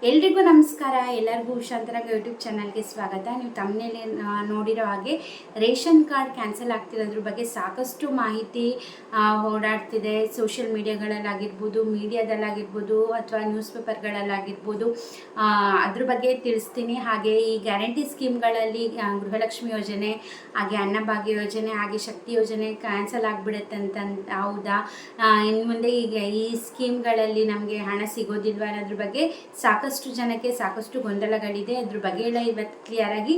ಎಲ್ರಿಗೂ ನಮಸ್ಕಾರ. ಎಲ್ಲರಿಗೂ ಉಷಾಂತರಂಗ ಯೂಟ್ಯೂಬ್ ಚಾನಲ್ಗೆ ಸ್ವಾಗತ. ನೀವು ತಮ್ಮನೇಲಿ ನೋಡಿರೋ ಹಾಗೆ ರೇಷನ್ ಕಾರ್ಡ್ ಕ್ಯಾನ್ಸಲ್ ಆಗ್ತಿರೋದ್ರ ಬಗ್ಗೆ ಸಾಕಷ್ಟು ಮಾಹಿತಿ ಓಡಾಡ್ತಿದೆ. ಸೋಷಿಯಲ್ ಮೀಡಿಯಾಗಳಲ್ಲಾಗಿರ್ಬೋದು, ಮೀಡಿಯಾದಲ್ಲಾಗಿರ್ಬೋದು, ಅಥವಾ ನ್ಯೂಸ್ ಪೇಪರ್ಗಳಲ್ಲಾಗಿರ್ಬೋದು. ಅದ್ರ ಬಗ್ಗೆ ತಿಳಿಸ್ತೀನಿ. ಹಾಗೆ ಈ ಗ್ಯಾರಂಟಿ ಸ್ಕೀಮ್ಗಳಲ್ಲಿ ಗೃಹಲಕ್ಷ್ಮಿ ಯೋಜನೆ, ಹಾಗೆ ಅನ್ನಭಾಗ್ಯ ಯೋಜನೆ, ಹಾಗೆ ಶಕ್ತಿ ಯೋಜನೆ ಕ್ಯಾನ್ಸಲ್ ಆಗಿಬಿಡುತ್ತೆ ಅಂತ ಹೌದಾ, ಇನ್ನು ಮುಂದೆ ಈಗ ಈ ಸ್ಕೀಮ್ಗಳಲ್ಲಿ ನಮಗೆ ಹಣ ಸಿಗೋದಿಲ್ವ ಅನ್ನೋದ್ರ ಬಗ್ಗೆ ಸಾಕಷ್ಟು ಜನಕ್ಕೆ ಸಾಕಷ್ಟು ಗೊಂದಲಗಳಿದೆ. ಅದ್ರ ಬಗ್ಗೆ ಎಲ್ಲ ಇವತ್ತು ಕ್ಲಿಯರಾಗಿ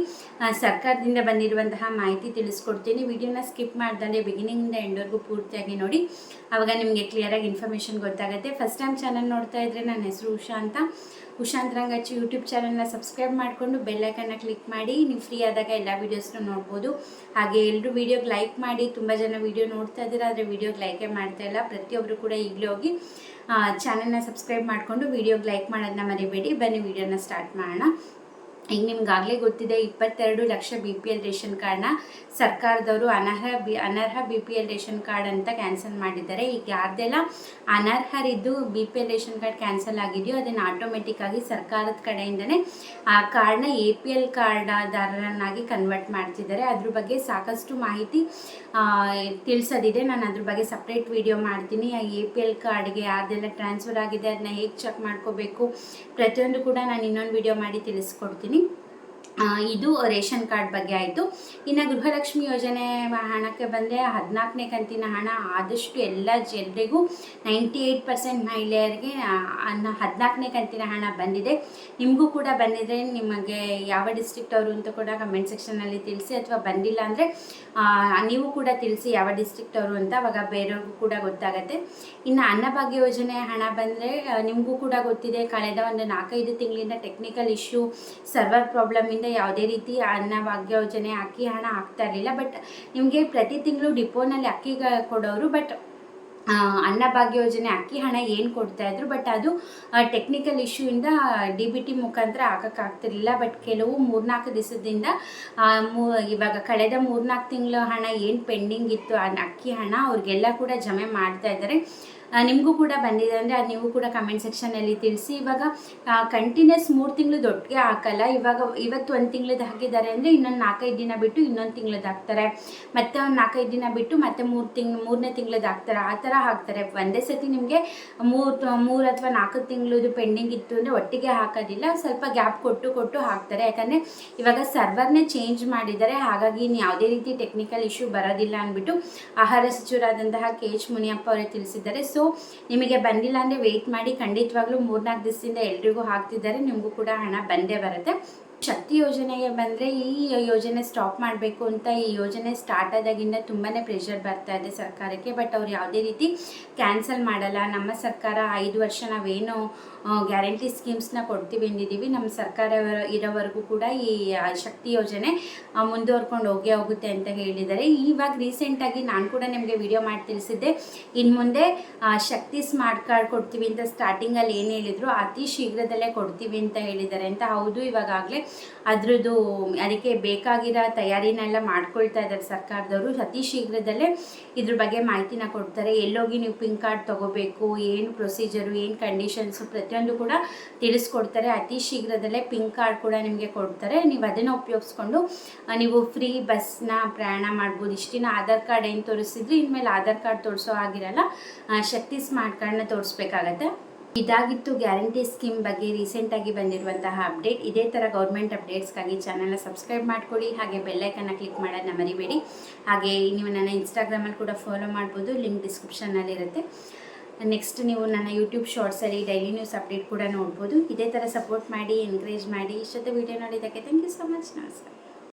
ಸರ್ಕಾರದಿಂದ ಬಂದಿರುವಂತಹ ಮಾಹಿತಿ ತಿಳಿಸ್ಕೊಡ್ತೀನಿ. ವಿಡಿಯೋನ ಸ್ಕಿಪ್ ಮಾಡ್ದಲ್ಲೇ ಬಿಗಿನಿಂಗಿಂದ ಎಂಡ್ವರೆಗೂ ಪೂರ್ತಿಯಾಗಿ ನೋಡಿ, ಆವಾಗ ನಿಮಗೆ ಕ್ಲಿಯರಾಗಿ ಇನ್ಫಾರ್ಮೇಷನ್ ಗೊತ್ತಾಗುತ್ತೆ. ಫಸ್ಟ್ ಟೈಮ್ ಚಾನಲ್ ನೋಡ್ತಾ ಇದ್ದರೆ ನನ್ನ ಹೆಸರು ಉಷಾ ಅಂತ. ಉಷಾಂತರಂಗಚ್ಚಿ ಯೂಟ್ಯೂಬ್ ಚಾನಲ್ನ ಸಬ್ಸ್ಕ್ರೈಬ್ ಮಾಡಿಕೊಂಡು ಬೆಲ್ಲೈಕನ್ನ ಕ್ಲಿಕ್ ಮಾಡಿ. ನೀವು ಫ್ರೀ ಆದಾಗ ಎಲ್ಲ ವೀಡಿಯೋಸ್ನ ನೋಡ್ಬೋದು. ಹಾಗೆ ಎಲ್ಲರೂ ವೀಡಿಯೋಗೆ ಲೈಕ್ ಮಾಡಿ. ತುಂಬ ಜನ ವೀಡಿಯೋ ನೋಡ್ತಾ ಇದ್ದೀರಾ, ಆದರೆ ವೀಡಿಯೋಗೆ ಲೈಕೇ ಮಾಡ್ತಾ ಇಲ್ಲ. ಪ್ರತಿಯೊಬ್ಬರು ಕೂಡ ಈಗಲೇ ಹೋಗಿ ಚಾನಲ್ನ ಸಬ್ಸ್ಕ್ರೈಬ್ ಮಾಡಿಕೊಂಡು ವೀಡಿಯೋಗೆ ಲೈಕ್ ಮಾಡೋದನ್ನ ಮರಿಬೇಡಿ. ಬನ್ನಿ ವಿಡಿಯೋನ ಸ್ಟಾರ್ಟ್ ಮಾಡೋಣ. ಈಗ ನಿಮ್ಗಾಗಲೇ ಗೊತ್ತಿದೆ, 22 ಲಕ್ಷ BPL ರೇಷನ್ ಕಾರ್ಡ್ನ ಸರ್ಕಾರದವರು ಅನರ್ಹ BPL ರೇಷನ್ ಕಾರ್ಡ್ ಅಂತ ಕ್ಯಾನ್ಸಲ್ ಮಾಡಿದ್ದಾರೆ. ಈಗ ಯಾರ್ದೆಲ್ಲ ಅನರ್ಹರಿದ್ದು BPL ರೇಷನ್ ಕಾರ್ಡ್ ಕ್ಯಾನ್ಸಲ್ ಆಗಿದೆಯೋ ಅದನ್ನು ಆಟೋಮೆಟಿಕ್ಕಾಗಿ ಸರ್ಕಾರದ ಕಡೆಯಿಂದನೇ ಆ ಕಾರ್ಡ್ನ APL ಕಾರ್ಡ್ದಾರರನ್ನಾಗಿ ಕನ್ವರ್ಟ್ ಮಾಡ್ತಿದ್ದಾರೆ. ಅದ್ರ ಬಗ್ಗೆ ಸಾಕಷ್ಟು ಮಾಹಿತಿ ತಿಳಿಸೋದಿದೆ. ನಾನು ಅದ್ರ ಬಗ್ಗೆ ಸಪ್ರೇಟ್ ವಿಡಿಯೋ ಮಾಡ್ತೀನಿ. ಆ APL ಕಾರ್ಡ್ಗೆ ಯಾರ್ದೆಲ್ಲ ಟ್ರಾನ್ಸ್ಫರ್ ಆಗಿದೆ ಅದನ್ನ ಹೇಗೆ ಚೆಕ್ ಮಾಡ್ಕೋಬೇಕು, ಪ್ರತಿಯೊಂದು ಕೂಡ ನಾನು ಇನ್ನೊಂದು ವಿಡಿಯೋ ಮಾಡಿ ತಿಳಿಸ್ಕೊಡ್ತೀನಿ. ಇದು ರೇಷನ್ ಕಾರ್ಡ್ ಬಗ್ಗೆ ಆಯಿತು. ಇನ್ನು ಗೃಹಲಕ್ಷ್ಮಿ ಯೋಜನೆ ಹಣಕ್ಕೆ ಬಂದರೆ 14ನೇ ಕಂತಿನ ಹಣ ಆದಷ್ಟು ಎಲ್ಲರಿಗೂ 98% ಮಹಿಳೆಯರಿಗೆ 14ನೇ ಕಂತಿನ ಹಣ ಬಂದಿದೆ. ನಿಮಗೂ ಕೂಡ ಬಂದಿದೆ. ನಿಮಗೆ ಯಾವ ಡಿಸ್ಟ್ರಿಕ್ಟ್ ಅವರು ಅಂತ ಕೂಡ ಕಮೆಂಟ್ ಸೆಕ್ಷನಲ್ಲಿ ತಿಳಿಸಿ, ಅಥವಾ ಬಂದಿಲ್ಲ ಅಂದರೆ ನೀವು ಕೂಡ ತಿಳಿಸಿ ಯಾವ ಡಿಸ್ಟ್ರಿಕ್ಟ್ ಅವರು ಅಂತ, ಅವಾಗ ಬೇರೆಯವ್ರಿಗೂ ಕೂಡ ಗೊತ್ತಾಗುತ್ತೆ. ಇನ್ನು ಅನ್ನಭಾಗ್ಯ ಯೋಜನೆ ಹಣ ಬಂದರೆ ನಿಮಗೂ ಕೂಡ ಗೊತ್ತಿದೆ, ಕಳೆದ ಒಂದು 4-5 ತಿಂಗಳಿಂದ ಟೆಕ್ನಿಕಲ್ ಇಶ್ಯೂ, ಸರ್ವರ್ ಪ್ರಾಬ್ಲಮಿಂದ ಯಾವುದೇ ರೀತಿ ಅನ್ನಭಾಗ್ಯ ಯೋಜನೆ ಅಕ್ಕಿ ಹಣ ಆಗ್ತಾ ಇರಲಿಲ್ಲ. ಬಟ್ ನಿಮಗೆ ಪ್ರತಿ ತಿಂಗಳು ಡಿಪೋನಲ್ಲಿ ಅಕ್ಕಿ ಕೊಡೋರು, ಬಟ್ ಅನ್ನಭಾಗ್ಯ ಯೋಜನೆ ಅಕ್ಕಿ ಹಣ ಏನು ಕೊಡ್ತಾಯಿದ್ರು, ಬಟ್ ಅದು ಟೆಕ್ನಿಕಲ್ ಇಶ್ಯೂಯಿಂದ DBT ಮುಖಾಂತರ ಹಾಕೋಕ್ಕಾಗ್ತಿರ್ಲಿಲ್ಲ. ಬಟ್ ಕೆಲವು 3-4 ದಿವಸದಿಂದ ಇವಾಗ ಕಳೆದ 3-4 ತಿಂಗಳ ಹಣ ಏನು ಪೆಂಡಿಂಗ್ ಇತ್ತು ಅಕ್ಕಿ ಹಣ ಅವ್ರಿಗೆಲ್ಲ ಕೂಡ ಜಮೆ ಮಾಡ್ತಾ ಇದ್ದಾರೆ. ನಿಮಗೂ ಕೂಡ ಬಂದಿದೆ ಅಂದರೆ ಅದು ನೀವು ಕೂಡ ಕಮೆಂಟ್ ಸೆಕ್ಷನಲ್ಲಿ ತಿಳಿಸಿ. ಇವಾಗ ಕಂಟಿನ್ಯೂಸ್ 3 ತಿಂಗಳದ್ದು ಒಟ್ಟಿಗೆ ಹಾಕಲ್ಲ. ಇವತ್ತು 1 ತಿಂಗಳದ್ದು ಹಾಕಿದ್ದಾರೆ ಅಂದರೆ ಇನ್ನೊಂದು 4-5 ದಿನ ಬಿಟ್ಟು ಇನ್ನೊಂದು ತಿಂಗಳದ್ದು ಹಾಕ್ತಾರೆ, ಮತ್ತೆ ಒಂದು 4-5 ದಿನ ಬಿಟ್ಟು ಮತ್ತೆ 3ನೇ ತಿಂಗಳದ್ದು ಹಾಕ್ತಾರೆ. ಆ ಥರ ಹಾಕ್ತಾರೆ. ಒಂದೇ ಸತಿ ನಿಮಗೆ 3 ಅಥವಾ 4 ತಿಂಗಳದ್ದು ಪೆಂಡಿಂಗ್ ಇತ್ತು ಅಂದರೆ ಒಟ್ಟಿಗೆ ಹಾಕೋದಿಲ್ಲ, ಸ್ವಲ್ಪ ಗ್ಯಾಪ್ ಕೊಟ್ಟು ಹಾಕ್ತಾರೆ. ಯಾಕಂದರೆ ಇವಾಗ ಸರ್ವರ್ನೇ ಚೇಂಜ್ ಮಾಡಿದ್ದಾರೆ. ಹಾಗಾಗಿ ಯಾವುದೇ ರೀತಿ ಟೆಕ್ನಿಕಲ್ ಇಶ್ಯೂ ಬರೋದಿಲ್ಲ ಅಂದ್ಬಿಟ್ಟು ಆಹಾರ ಸಚಿವರಾದಂತಹ KH ಮುನಿಯಪ್ಪ ಅವರೇ ತಿಳಿಸಿದ್ದಾರೆ. ಸೊ ನಿಮಗೆ ಬಂದಿಲ್ಲ ಅಂದರೆ ವೆಯ್ಟ್ ಮಾಡಿ, ಖಂಡಿತವಾಗ್ಲೂ 3-4 ದಿವಸದಿಂದ ಎಲ್ರಿಗೂ ಹಾಕ್ತಿದ್ದಾರೆ, ನಿಮಗೂ ಕೂಡ ಹಣ ಬಂದೇ ಬರುತ್ತೆ. ಶಕ್ತಿ ಯೋಜನೆಗೆ ಬಂದರೆ ಈ ಯೋಜನೆ ಸ್ಟಾಪ್ ಮಾಡಬೇಕು ಅಂತ ಈ ಯೋಜನೆ ಸ್ಟಾರ್ಟ್ ಆದಾಗಿಂದ ತುಂಬಾ ಪ್ರೆಷರ್ ಬರ್ತಾ ಇದೆ ಸರ್ಕಾರಕ್ಕೆ. ಬಟ್ ಅವ್ರು ಯಾವುದೇ ರೀತಿ ಕ್ಯಾನ್ಸಲ್ ಮಾಡಲ್ಲ. ನಮ್ಮ ಸರ್ಕಾರ 5 ವರ್ಷ ನಾವೇನು ಗ್ಯಾರಂಟಿ ಸ್ಕೀಮ್ಸ್ನ ಕೊಡ್ತೀವಿ ಎಂದಿದ್ದೀವಿ, ನಮ್ಮ ಸರ್ಕಾರ ಇರೋವರೆಗೂ ಕೂಡ ಈ ಶಕ್ತಿ ಯೋಜನೆ ಮುಂದುವರ್ಕೊಂಡು ಹೋಗುತ್ತೆ ಅಂತ ಹೇಳಿದ್ದಾರೆ. ಇವಾಗ ರೀಸೆಂಟಾಗಿ ನಾನು ಕೂಡ ನಿಮಗೆ ವಿಡಿಯೋ ಮಾಡಿ ತಿಳಿಸಿದ್ದೆ, ಇನ್ನು ಮುಂದೆ ಶಕ್ತಿ ಸ್ಮಾರ್ಟ್ ಕಾರ್ಡ್ ಕೊಡ್ತೀವಿ ಅಂತ ಸ್ಟಾರ್ಟಿಂಗಲ್ಲಿ ಏನು ಹೇಳಿದ್ರು, ಅತಿ ಶೀಘ್ರದಲ್ಲೇ ಕೊಡ್ತೀವಿ ಅಂತ ಹೇಳಿದ್ದಾರೆ ಅಂತ. ಹೌದು, ಇವಾಗಲೇ ಅದಕ್ಕೆ ಬೇಕಾಗಿರೋ ತಯಾರಿನೆಲ್ಲ ಮಾಡ್ಕೊಳ್ತಾ ಇದ್ದಾರೆ ಸರ್ಕಾರದವರು. ಅತಿ ಶೀಘ್ರದಲ್ಲೇ ಇದ್ರ ಬಗ್ಗೆ ಮಾಹಿತಿನ ಕೊಡ್ತಾರೆ. ಎಲ್ಲೋಗಿ ನೀವು ಪಿಂಕ್ ಕಾರ್ಡ್ ತೊಗೋಬೇಕು, ಏನು ಪ್ರೊಸೀಜರು, ಏನು ಕಂಡೀಷನ್ಸು, ಪ್ರತಿಯೊಂದು ಕೂಡ ತಿಳಿಸ್ಕೊಡ್ತಾರೆ. ಅತಿ ಶೀಘ್ರದಲ್ಲೇ ಪಿಂಕ್ ಕಾರ್ಡ್ ಕೂಡ ನಿಮಗೆ ಕೊಡ್ತಾರೆ. ನೀವು ಅದನ್ನು ಉಪಯೋಗಿಸ್ಕೊಂಡು ನೀವು ಫ್ರೀ ಬಸ್ನ ಪ್ರಯಾಣ ಮಾಡ್ಬೋದು. ಇಷ್ಟಿನ ಆಧಾರ್ ಕಾರ್ಡ್ ಏನು ತೋರಿಸಿದ್ರಿ, ಇನ್ಮೇಲೆ ಆಧಾರ್ ಕಾರ್ಡ್ ತೋರಿಸೋ ಆಗಿರಲ್ಲ, ಶಕ್ತಿ ಸ್ಮಾರ್ಟ್ ಕಾರ್ಡ್ನ ತೋರಿಸ್ಬೇಕಾಗತ್ತೆ. ಇದಾಗಿತ್ತು ಗ್ಯಾರಂಟಿ ಸ್ಕೀಮ್ ಬಗ್ಗೆ ರೀಸೆಂಟಾಗಿ ಬಂದಿರುವಂತಹ ಅಪ್ಡೇಟ್. ಇದೇ ಥರ ಗೌರ್ಮೆಂಟ್ ಅಪ್ಡೇಟ್ಸ್ಗಾಗಿ ಚಾನಲ್ನ ಸಬ್ಸ್ಕ್ರೈಬ್ ಮಾಡ್ಕೊಳ್ಳಿ. ಹಾಗೆ ಬೆಲ್ಲೈಕನ್ನ ಕ್ಲಿಕ್ ಮಾಡೋದನ್ನ ಮರಿಬೇಡಿ. ಹಾಗೆ ನೀವು ನನ್ನ ಇನ್ಸ್ಟಾಗ್ರಾಮಲ್ಲಿ ಕೂಡ ಫಾಲೋ ಮಾಡ್ಬೋದು, ಲಿಂಕ್ ಡಿಸ್ಕ್ರಿಪ್ಷನ್ನಲ್ಲಿರುತ್ತೆ. ನೆಕ್ಸ್ಟ್ ನೀವು ನನ್ನ ಯೂಟ್ಯೂಬ್ ಶಾರ್ಟ್ಸಲ್ಲಿ ಡೈಲಿ ನ್ಯೂಸ್ ಅಪ್ಡೇಟ್ ಕೂಡ ನೋಡ್ಬೋದು. ಇದೇ ಥರ ಸಪೋರ್ಟ್ ಮಾಡಿ, ಎನ್ಕರೇಜ್ ಮಾಡಿ. ಇಷ್ಟೊತ್ತು ವಿಡಿಯೋ ನೋಡಿದ್ದಕ್ಕೆ ಥ್ಯಾಂಕ್ ಯು ಸೊ ಮಚ್. ನಮಸ್ಕಾರ.